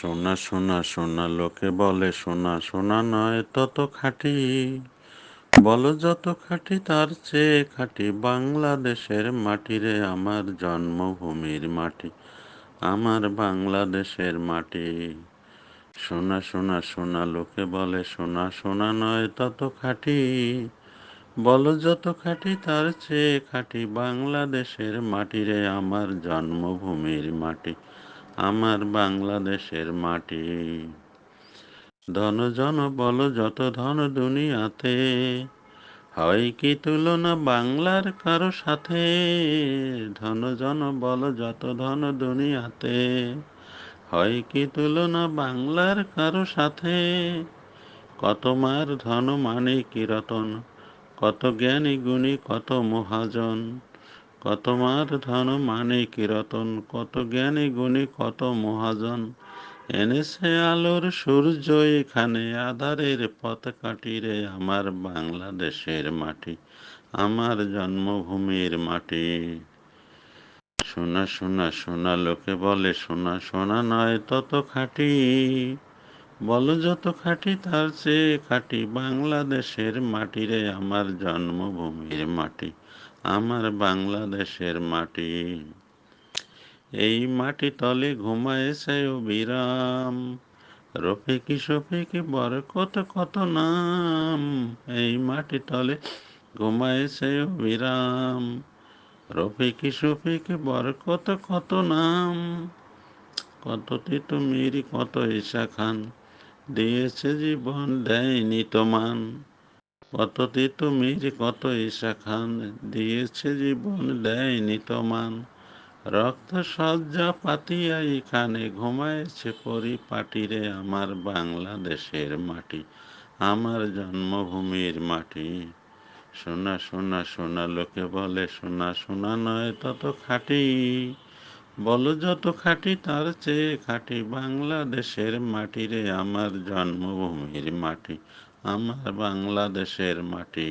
সোনা সোনা সোনা লোকে বলে সোনা সোনা নয় তত খাঁটি, বলো যত খাঁটি তার চেয়ে খাঁটি বাংলাদেশের মাটি রে, আমার জন্মভূমির মাটি, আমার বাংলাদেশের মাটি। সোনা সোনা সোনা লোকে বলে সোনা সোনা নয় তত খাঁটি, বলো যত খাঁটি তার চেয়ে খাঁটি বাংলাদেশের মাটি রে, আমার জন্মভূমির মাটি, আমার বাংলাদেশের মাটি। ধন জন বল যত ধন দুনিয়াতে, হয় কি তুলনা বাংলার কারো সাথে? ধন জন বল যত ধন দুনিয়াতে, হয় কি তুলনা বাংলার কারো সাথে? কত মার ধন মানে কি রতন, কত জ্ঞানী গুণী কত মহাজন। কত মার ধন মানে কি রতন, কত জ্ঞানী গুণী কত মহাজন। এনেছে আলোর সূর্য এখানে, আধারের পথ কাটিরে, আমার বাংলাদেশের মাটি, আমার জন্মভূমির মাটি। সোনা সোনা সোনা লোকে বলে সোনা সোনা নয় তত খাঁটি, বলো যত খাঁটি তার চেয়ে খাঁটি বাংলাদেশের মাটি রে, আমার জন্মভূমির মাটি, আমার বাংলাদেশের মাটি। এই মাটি তলে ঘুমায়েছে অবিরাম, রফিকি শফিকি বরকত কত নাম। এই মাটি তলে ঘুমায়েছে অবিরাম, রফিকি শফিকি বরকত কত নাম। কত তিতুমির কত ঈশা খান, দিয়েছে জীবন দেয়নি তোমান। কত তিতুমির কত ঈশা খান, দিয়েছে জীবন দেয়নি তোমান। রক্ত সজ্জা পাতিয়া এখানে ঘুমায়েছে পরিপাটিরে, আমার বাংলাদেশের মাটি, আমার জন্মভূমির মাটি। সোনা সোনা সোনা লোকে বলে সোনা সোনা নয় তত খাঁটি, বলো যত খাঁটি তার চেয়ে খাঁটি বাংলাদেশের মাটি রে, আমার জন্মভূমির মাটি, আমার বাংলাদেশের মাটি।